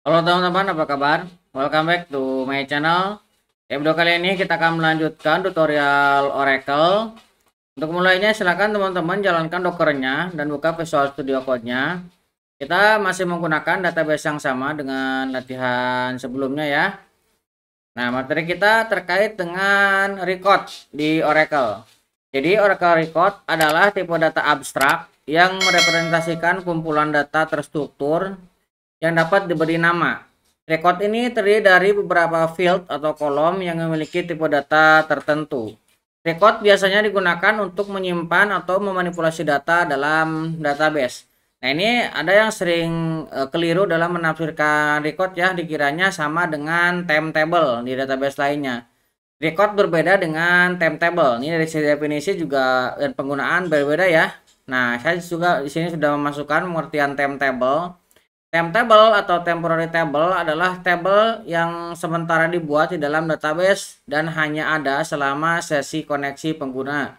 Halo teman-teman, apa kabar? Welcome back to my channel. Di video kali ini kita akan melanjutkan tutorial Oracle. Untuk mulainya silakan teman-teman jalankan Dockernya dan buka Visual Studio Code-nya. Kita masih menggunakan database yang sama dengan latihan sebelumnya ya. Nah, materi kita terkait dengan record di Oracle. Jadi Oracle record adalah tipe data abstrak yang merepresentasikan kumpulan data terstruktur yang dapat diberi nama. Record ini terdiri dari beberapa field atau kolom yang memiliki tipe data tertentu. Record biasanya digunakan untuk menyimpan atau memanipulasi data dalam database. Nah, ini ada yang sering keliru dalam menafsirkan record ya, dikiranya sama dengan timetable di database lainnya. Record berbeda dengan timetable. Ini dari segi definisi juga dan penggunaan berbeda ya. Nah, saya juga di sini sudah memasukkan pengertian timetable. Timetable atau temporary table adalah table yang sementara dibuat di dalam database dan hanya ada selama sesi koneksi pengguna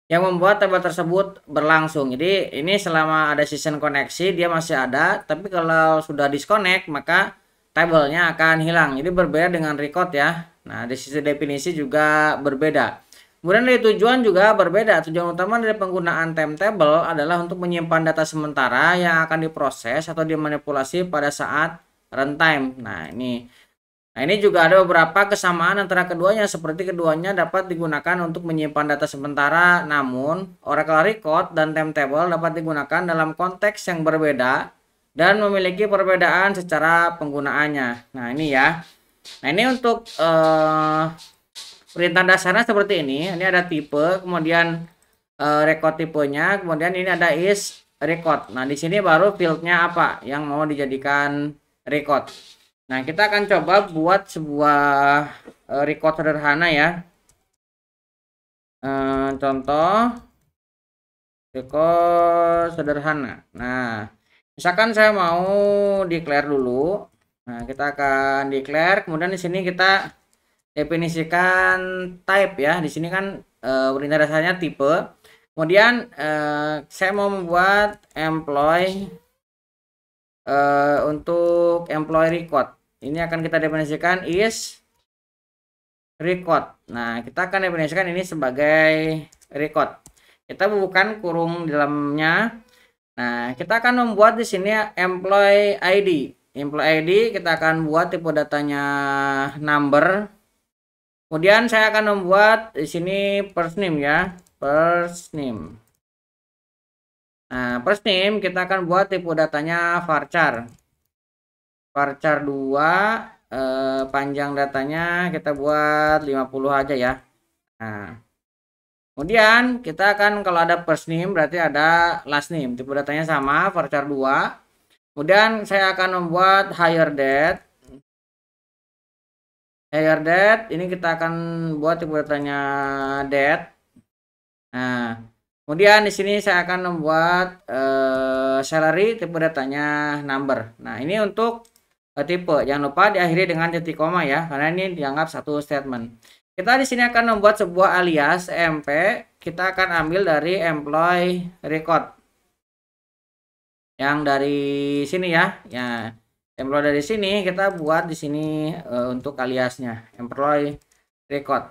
yang membuat tabel tersebut berlangsung. Jadi ini selama ada session koneksi dia masih ada, tapi kalau sudah disconnect maka tabelnya akan hilang. Jadi berbeda dengan record ya. Nah, di sisi definisi juga berbeda. Kemudian dari tujuan juga berbeda. Tujuan utama dari penggunaan timetable adalah untuk menyimpan data sementara yang akan diproses atau dimanipulasi pada saat runtime. Nah, ini juga ada beberapa kesamaan antara keduanya, seperti keduanya dapat digunakan untuk menyimpan data sementara, namun Oracle Record dan Timetable dapat digunakan dalam konteks yang berbeda dan memiliki perbedaan secara penggunaannya. Nah, ini ya. Nah, ini untuk perintah dasarnya seperti ini. Ini ada tipe, kemudian record tipenya, kemudian ini ada is record. Nah, di sini baru fieldnya apa yang mau dijadikan record. Nah, kita akan coba buat sebuah record sederhana ya. Contoh record sederhana. Nah, misalkan saya mau declare dulu. Nah, kita akan declare. Kemudian di sini kita definisikan type ya. Di sini kan perintah dasarnya tipe. Kemudian saya mau membuat employee untuk employee record. Ini akan kita definisikan is record. Nah, kita akan definisikan ini sebagai record. Kita bubuhkan kurung di dalamnya. Nah, kita akan membuat di sini employee ID. Employee ID kita akan buat tipe datanya number. Kemudian saya akan membuat di sini first name ya, first name. Nah, first name kita akan buat tipe datanya varchar. Varchar 2, panjang datanya kita buat 50 aja ya. Nah, kemudian kita akan kalau ada first name berarti ada last name. Tipe datanya sama, varchar 2. Kemudian saya akan membuat higher date. Higher date ini kita akan buat tipe datanya date. Nah, kemudian di sini saya akan membuat salary, tipe datanya number. Nah, ini untuk tipe. Jangan lupa diakhiri dengan titik koma ya, karena ini dianggap satu statement. Kita di sini akan membuat sebuah alias emp. Kita akan ambil dari employee record. Yang dari sini ya. Ya, employee dari sini kita buat di sini untuk aliasnya employee record.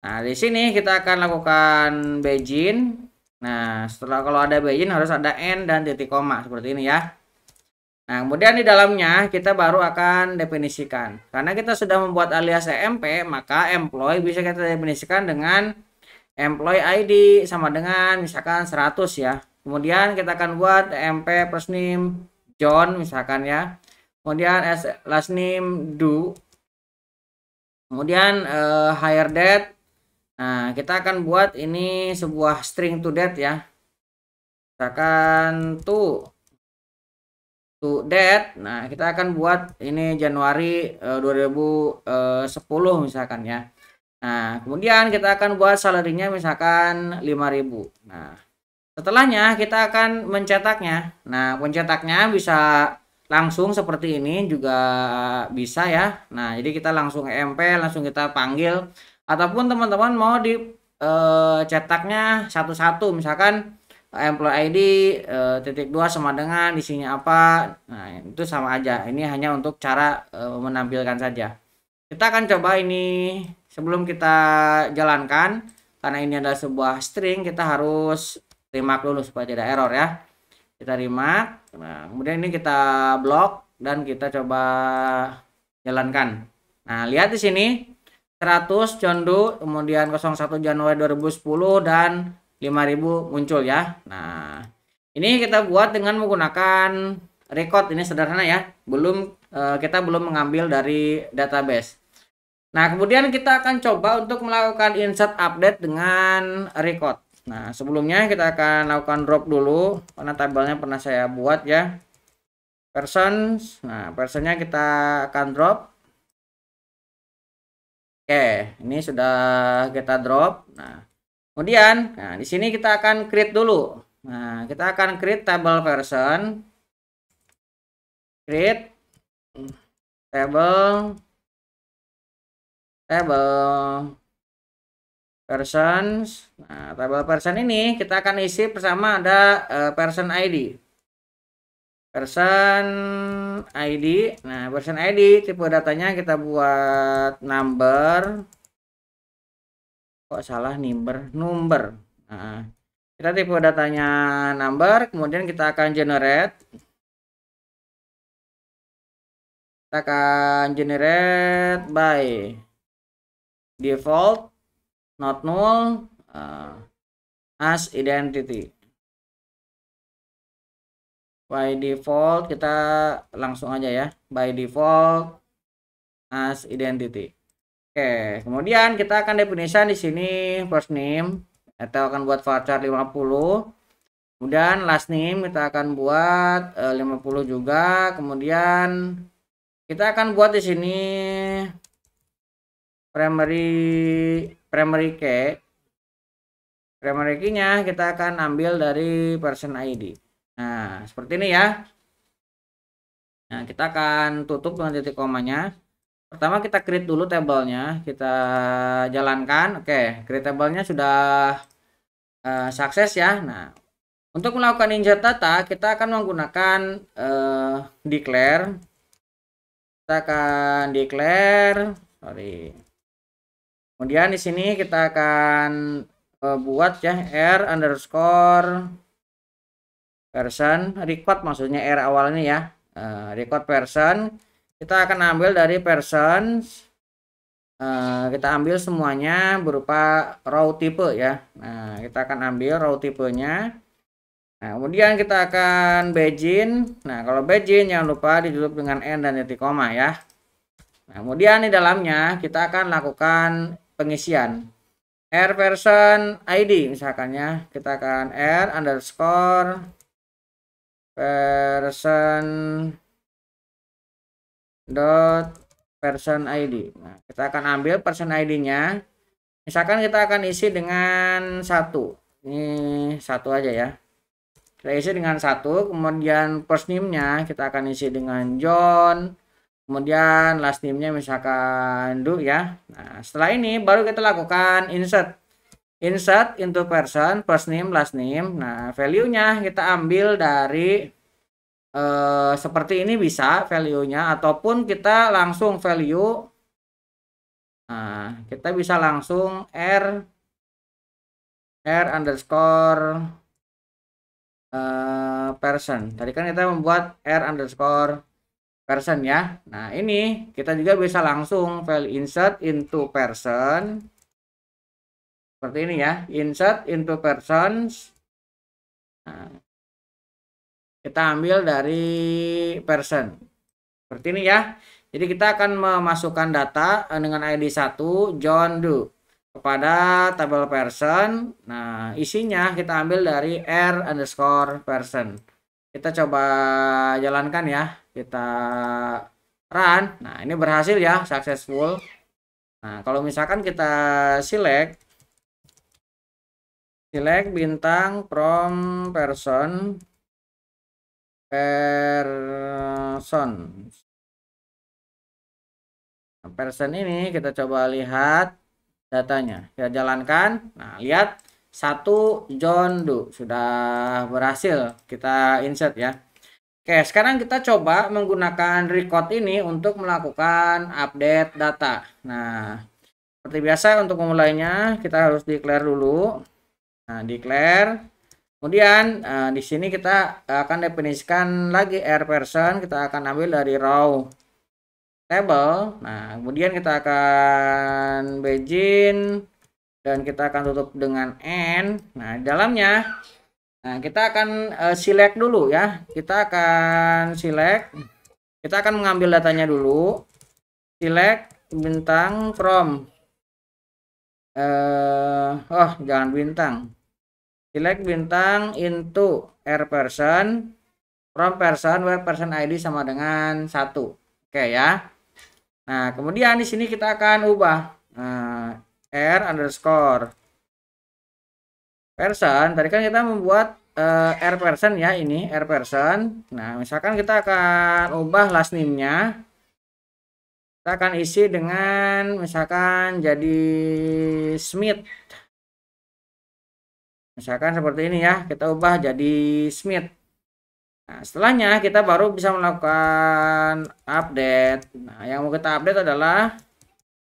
Nah, di sini kita akan lakukan begin. Nah, setelah kalau ada begin harus ada end dan titik koma seperti ini ya. Nah, kemudian di dalamnya kita baru akan definisikan. Karena kita sudah membuat alias emp, maka employee bisa kita definisikan dengan employee ID sama dengan misalkan 100 ya. Kemudian kita akan buat emp first name John misalkan ya. Kemudian as last name Do. Kemudian higher date. Nah, kita akan buat ini sebuah string to date ya. Misalkan to date. Nah, kita akan buat ini Januari 2010 misalkan ya. Nah, kemudian kita akan buat salary-nya misalkan 5.000. Nah, setelahnya kita akan mencetaknya. Nah, pencetaknya bisa langsung seperti ini juga bisa ya. Nah, jadi kita langsung emp, langsung kita panggil, ataupun teman-teman mau di cetaknya satu-satu, misalkan employee ID titik 2 sama dengan isinya apa. Nah, itu sama aja. Ini hanya untuk cara menampilkan saja. Kita akan coba ini sebelum kita jalankan, karena ini adalah sebuah string, kita harus remark dulu supaya tidak error ya. Kita remark. Nah, kemudian ini kita blok dan kita coba jalankan. Nah, lihat di sini 100 John Doe, kemudian 01 Januari 2010 dan 5000 muncul ya. Nah, ini kita buat dengan menggunakan record. Ini sederhana ya. Kita belum mengambil dari database. Nah, kemudian kita akan coba untuk melakukan insert update dengan record. Nah, sebelumnya kita akan lakukan drop dulu karena tabelnya pernah saya buat ya. Persons. Nah, personnya kita akan drop. Oke, ini sudah kita drop. Nah, kemudian, di sini kita akan create dulu. Nah, kita akan create table person, create table persons. Nah, table person ini kita akan isi bersama ada person ID. Person ID. Nah, person ID tipe datanya kita buat number. Kok salah number. Nah, kita tipe datanya number, kemudian kita akan generate. Kita akan generate by default not null as identity. By default kita langsung aja ya, by default as identity. Oke, kemudian kita akan definition di sini first name atau akan buat varchar 50. Kemudian last name kita akan buat 50 juga. Kemudian kita akan buat di sini primary key. Primary key-nya kita akan ambil dari person ID. Nah, seperti ini ya. Nah, kita akan tutup dengan titik komanya. Pertama kita create dulu tabelnya, kita jalankan. Oke, create tabelnya sudah sukses ya. Nah, untuk melakukan insert data, kita akan menggunakan declare. Kita akan declare, kemudian di sini kita akan buat ya r_person record, maksudnya r awalnya ya, record person. Kita akan ambil dari persons, kita ambil semuanya berupa row type ya. Nah, kita akan ambil row tipenya. Nah, kemudian kita akan begin. Nah, kalau begin jangan lupa ditutup dengan n dan titik koma ya. Nah, kemudian di dalamnya kita akan lakukan pengisian r person ID, misalkannya kita akan r_person person ID. Nah, kita akan ambil person ID-nya. Misalkan kita akan isi dengan 1. Ini 1 aja ya. Kita isi dengan 1, kemudian first name-nya kita akan isi dengan John. Kemudian last name-nya misalkan Doe ya. Nah, setelah ini baru kita lakukan insert. Insert into person, first name, last name. Nah, value-nya kita ambil dari seperti ini bisa value-nya, ataupun kita langsung value. Nah, kita bisa langsung r_person. Tadi kan kita membuat r_person ya. Nah, ini kita juga bisa langsung value insert into person. Seperti ini ya, insert into persons. Nah, kita ambil dari person. Seperti ini ya. Jadi kita akan memasukkan data dengan ID 1 John Doe kepada tabel person. Nah, isinya kita ambil dari r_person. Kita coba jalankan ya. Kita run. Nah, ini berhasil ya, successful. Nah, kalau misalkan kita select bintang from person. Person ini kita coba lihat datanya, kita jalankan. Nah, lihat 1 John Doe. Sudah berhasil kita insert ya. Oke, sekarang kita coba menggunakan record ini untuk melakukan update data. Nah, seperti biasa untuk memulainya kita harus declare dulu. Nah, declare. Kemudian di sini kita akan definisikan lagi R person. Kita akan ambil dari raw table. Nah, kemudian kita akan begin dan kita akan tutup dengan end. Nah, di dalamnya kita akan select dulu ya. Kita akan select. Kita akan mengambil datanya dulu. Select bintang from. Jangan bintang. Select bintang into R person. From person where person ID sama dengan 1. Oke ya. Nah, kemudian di sini kita akan ubah R underscore person. Tadi kan kita membuat R person ya, ini R person. Nah, misalkan kita akan ubah last name-nya. Kita akan isi dengan misalkan jadi Smith. Misalkan seperti ini ya, kita ubah jadi Smith. Nah, setelahnya kita baru bisa melakukan update. Nah, yang mau kita update adalah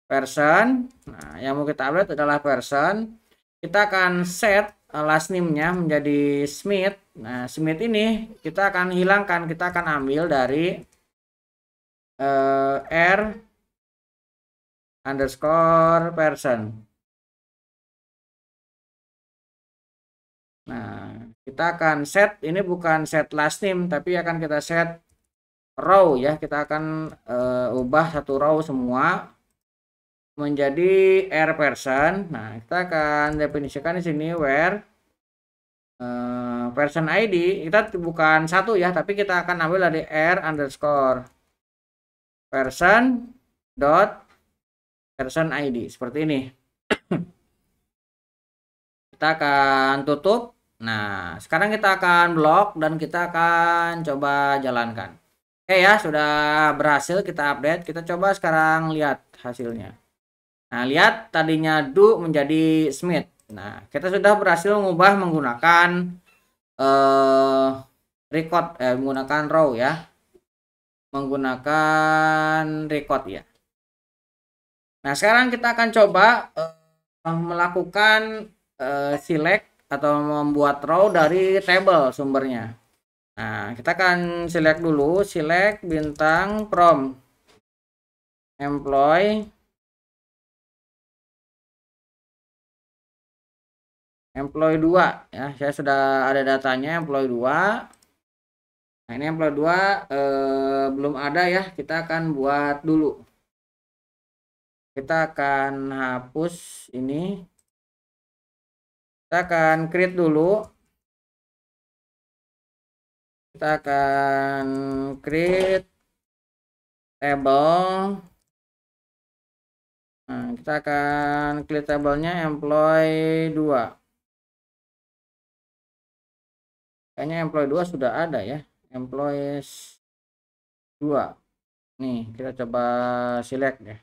person. Nah, yang mau kita update adalah person. Kita akan set last name-nya menjadi Smith. Nah, Smith ini kita akan hilangkan. Kita akan ambil dari R underscore person. Nah, kita akan set, ini bukan set last name, tapi akan kita set row ya. Kita akan ubah satu row semua menjadi R person. Nah, kita akan definisikan di sini where person ID kita bukan satu ya, tapi kita akan ambil dari R underscore person dot person ID seperti ini. Kita akan tutup. Nah, sekarang kita akan blok dan kita akan coba jalankan. Oke ya, sudah berhasil kita update. Kita coba sekarang lihat hasilnya. Nah, lihat tadinya Do menjadi Smith. Nah, kita sudah berhasil mengubah menggunakan record, menggunakan row ya. Menggunakan record ya. Nah, sekarang kita akan coba melakukan select atau membuat row dari table sumbernya. Nah, kita akan select dulu, select bintang from employee 2 ya. Saya sudah ada datanya employee 2. Nah, ini employee 2 belum ada ya. Kita akan buat dulu. Kita akan hapus ini. Kita akan create dulu. Kita akan create table. Nah, kita akan create tabelnya employee 2. Kayaknya employee 2 sudah ada ya. Employees 2. Nih, kita coba select ya.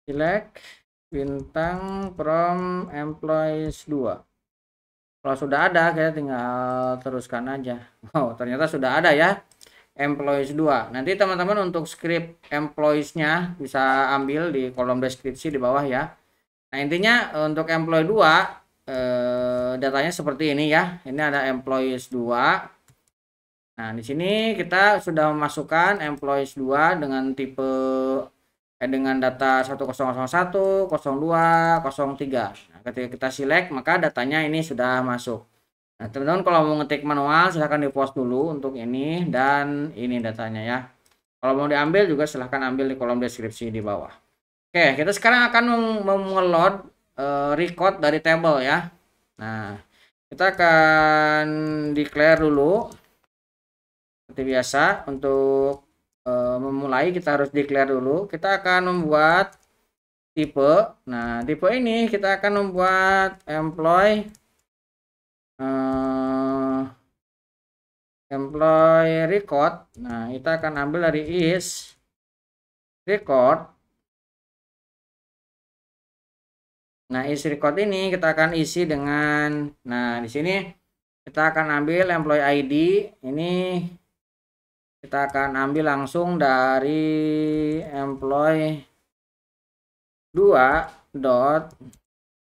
Select bintang from employees 2. Kalau sudah ada, kita tinggal teruskan aja. Oh, ternyata sudah ada ya. Employees 2. Nanti teman-teman untuk script employees-nya bisa ambil di kolom deskripsi di bawah ya. Nah, intinya untuk employee 2 datanya seperti ini ya. Ini ada employees 2. Nah, di sini kita sudah memasukkan employees 2 dengan tipe dengan data 1001, 02, 03. Nah, ketika kita select maka datanya ini sudah masuk. Nah, teman-teman kalau mau ngetik manual silahkan di pause dulu untuk ini dan ini datanya ya. Kalau mau diambil juga silahkan ambil di kolom deskripsi di bawah. Oke, kita sekarang akan mengeload record dari table ya. Nah, kita akan declare dulu seperti biasa. Untuk memulai kita harus declare dulu. Kita akan membuat tipe. Nah, tipe ini kita akan membuat employee record. Nah, kita akan ambil dari is record Nah, isi record ini kita akan isi dengan, nah di sini kita akan ambil employee ID. Ini kita akan ambil langsung dari employee 2 dot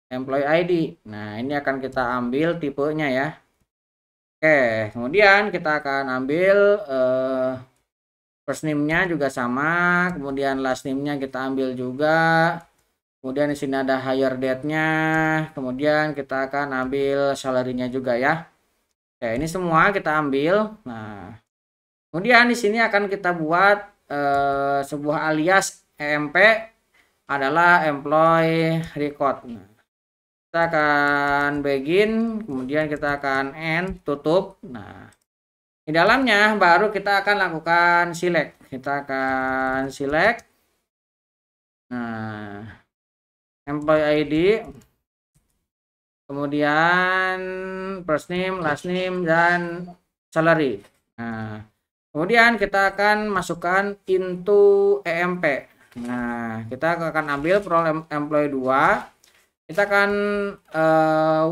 employee ID. Nah, ini akan kita ambil tipenya ya. Oke, kemudian kita akan ambil first name-nya juga sama, kemudian last name-nya kita ambil juga. Kemudian di sini ada hire date-nya, kemudian kita akan ambil salary-nya juga ya. Oke, ini semua kita ambil. Nah, kemudian di sini akan kita buat sebuah alias EMP adalah employee record. Nah, kita akan begin, kemudian kita akan end, tutup. Nah, di dalamnya baru kita akan lakukan select. Kita akan select. Nah, employee ID, kemudian first name, last name, dan salary. Nah, kemudian kita akan masukkan into EMP. Nah, kita akan ambil role employee 2. Kita akan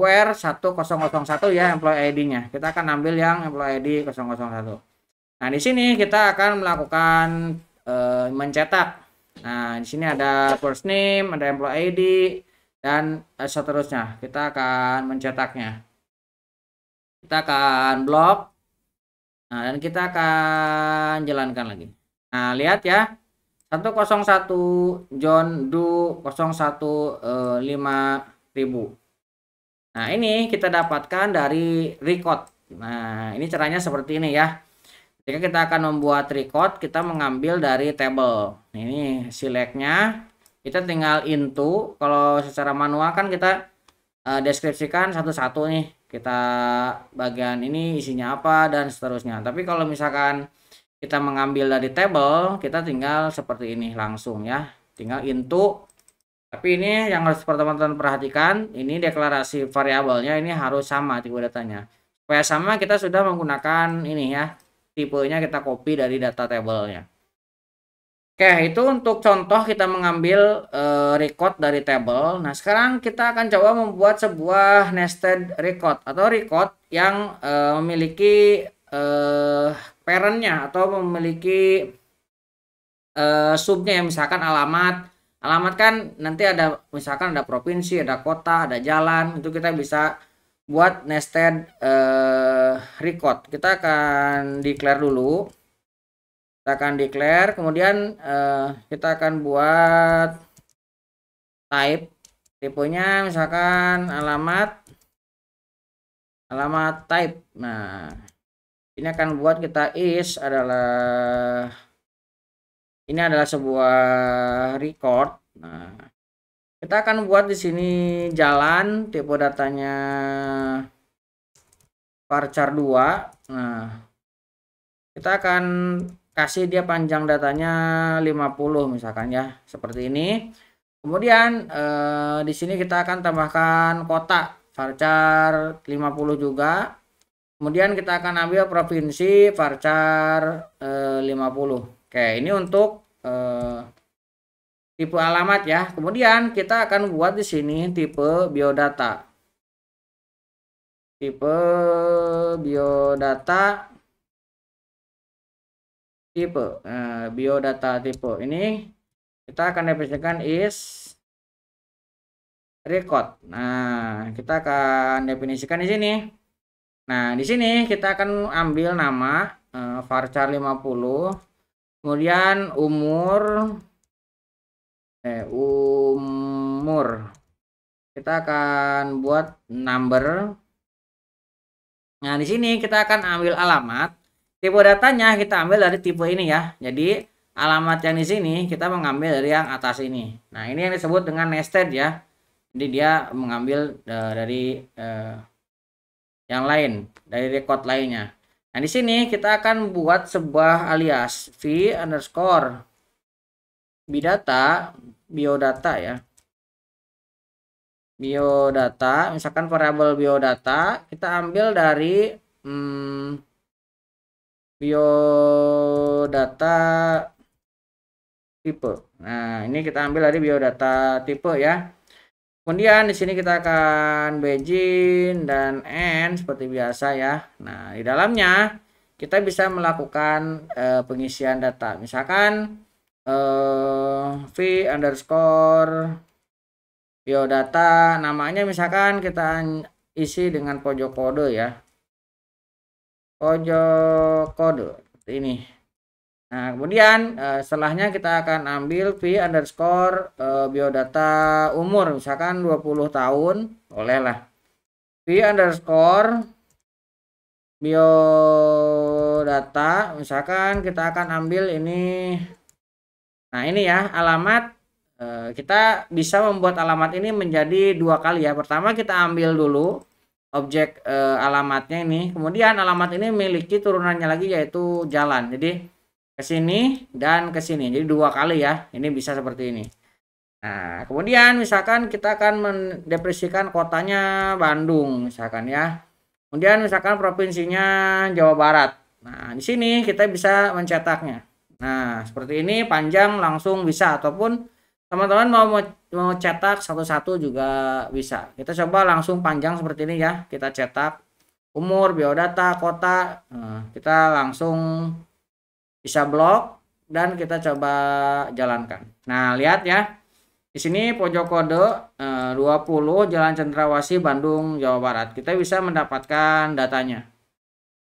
where 1001 ya employee ID-nya. Kita akan ambil yang employee ID 001. Nah, di sini kita akan melakukan mencetak. Nah, di sini ada first name, ada employee ID, dan seterusnya. Kita akan mencetaknya. Kita akan blok. Nah, dan kita akan jalankan lagi. Nah, lihat ya. 101 John Doe 015.000. Nah, ini kita dapatkan dari record. Nah, ini caranya seperti ini ya. Ketika kita akan membuat record, kita mengambil dari table. Ini select-nya, kita tinggal into. Kalau secara manual kan kita deskripsikan satu-satu nih. Kita bagian ini isinya apa dan seterusnya. Tapi kalau misalkan kita mengambil dari table, kita tinggal seperti ini langsung ya. Tinggal into. Tapi ini yang harus teman-teman perhatikan, ini deklarasi variabelnya ini harus sama tipe datanya. Supaya sama, kita sudah menggunakan ini ya. Tipenya kita copy dari data tabelnya. Oke, itu untuk contoh kita mengambil record dari table. Nah, sekarang kita akan coba membuat sebuah nested record atau record yang memiliki parentnya atau memiliki subnya ya, misalkan alamat. Alamat kan nanti ada, misalkan ada provinsi, ada kota, ada jalan, itu kita bisa buat nested record. Kita akan declare dulu. Kita akan declare, kemudian kita akan buat type. Tipenya misalkan alamat type. Nah, ini akan buat kita ini adalah sebuah record. Nah, kita akan buat di sini jalan, tipe datanya varchar 2. Nah, kita akan kasih dia panjang datanya 50 misalkan ya, seperti ini. Kemudian di sini kita akan tambahkan kota varchar 50 juga. Kemudian kita akan ambil provinsi varchar 50. Oke, ini untuk tipe alamat ya. Kemudian kita akan buat di sini tipe biodata. Tipe biodata tipe. Nah, biodata tipe ini kita akan definisikan is record. Nah, kita akan definisikan di sini. Nah, di sini kita akan ambil nama varchar 50. Kemudian umur kita akan buat number. Nah, di sini kita akan ambil alamat. Tipe datanya kita ambil dari tipe ini ya. Jadi alamat yang di sini kita mengambil dari yang atas ini. Nah, ini yang disebut dengan nested ya. Jadi dia mengambil dari yang lain, dari record lainnya. Nah, di sini kita akan buat sebuah alias v underscore biodata ya. Biodata, misalkan variabel biodata kita ambil dari biodata tipe. Nah, ini kita ambil dari biodata tipe ya. Kemudian di sini kita akan begin dan end seperti biasa ya. Nah, di dalamnya kita bisa melakukan pengisian data. Misalkan v underscore biodata, namanya misalkan kita isi dengan pojok kode ya. Pojok kode seperti ini. Nah, kemudian setelahnya kita akan ambil v underscore biodata umur, misalkan 20 tahun, bolehlah. V underscore biodata, misalkan kita akan ambil ini. Nah, ini ya alamat. Kita bisa membuat alamat ini menjadi 2 kali ya. Pertama kita ambil dulu objek alamatnya ini, kemudian alamat ini memiliki turunannya lagi yaitu jalan. Jadi ke sini dan ke sini, jadi 2 kali ya. Ini bisa seperti ini. Nah, kemudian misalkan kita akan mendepresikan kotanya Bandung misalkan ya. Kemudian misalkan provinsinya Jawa Barat. Nah, di sini kita bisa mencetaknya. Nah, seperti ini panjang langsung bisa, ataupun teman-teman mau cetak satu-satu juga bisa. Kita coba langsung panjang seperti ini ya. Kita cetak umur, biodata, kota. Nah, kita langsung bisa blok dan kita coba jalankan. Nah, lihat ya. Di sini pojok kode 20 Jalan Cendrawasih Bandung Jawa Barat. Kita bisa mendapatkan datanya.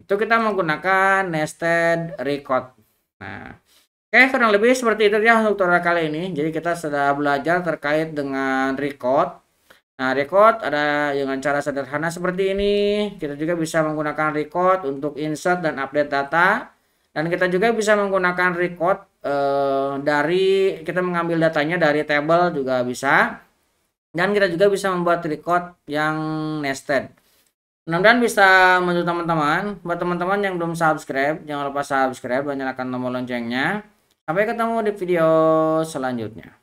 Itu kita menggunakan nested record. Nah, oke, kurang lebih seperti itu ya untuk tutorial kali ini. Jadi kita sudah belajar terkait dengan record. Nah, record ada dengan cara sederhana seperti ini. Kita juga bisa menggunakan record untuk insert dan update data. Dan kita juga bisa menggunakan record dari kita mengambil datanya dari table juga bisa. Dan kita juga bisa membuat record yang nested. Mudah-mudahan bisa membantu teman-teman. Buat teman-teman yang belum subscribe, jangan lupa subscribe dan nyalakan tombol loncengnya. Sampai ketemu di video selanjutnya.